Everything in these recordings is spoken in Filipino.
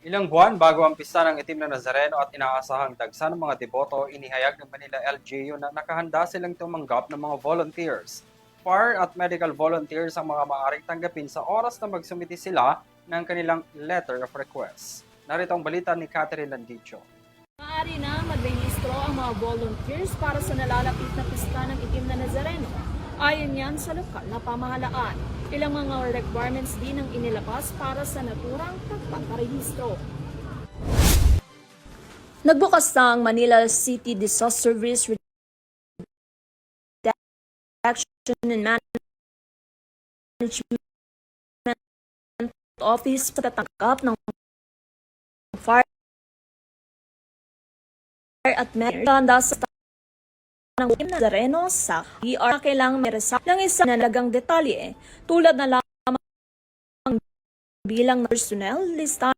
Ilang buwan bago ang pista ng Itim na Nazareno at inaasahang dagsa ng mga deboto, inihayag ng Manila LGU na nakahanda silang tumanggap ng mga volunteers. Fire at medical volunteers ang mga maaaring tanggapin sa oras na magsumiti sila ng kanilang letter of request. Narito ang balita ni Catherine Landicho. Maaari na magrehistro ang mga volunteers para sa nalalapit na pista ng Itim na Nazareno. Ayon yan sa lokal na pamahalaan. Ilang mga requirements din ang inilabas para sa naturang pagpaparehistro. Nagbukas na ang Manila City Disaster Risk Reduction and Management Office sa tatanggap ng fire at medical sa ng Itim na Nazareno sa ER. Kailangang may result ng isang nalagang detalye tulad na lamang bilang ng personnel, listahan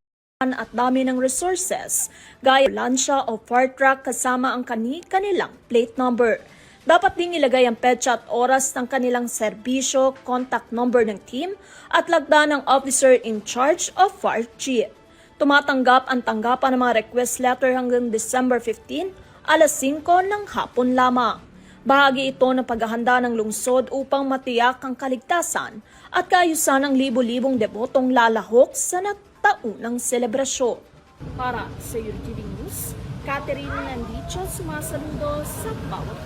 at dami ng resources, gaya lansya o fire truck kasama ang kanilang plate number. Dapat ding ilagay ang petsa at oras ng kanilang serbisyo, contact number ng team, at lagda ng officer in charge of fire chief. Tumatanggap ang tanggapan ng mga request letter hanggang December 15, alas 5 ng hapon lamang. Bahagi ito ng paghahanda ng lungsod upang matiyak ang kaligtasan at kaayusan ng libo-libong debotong lalahok sa nagtaunang selebrasyon. Para sa UTV News, Catherine Landicho sumasaludo sa bawat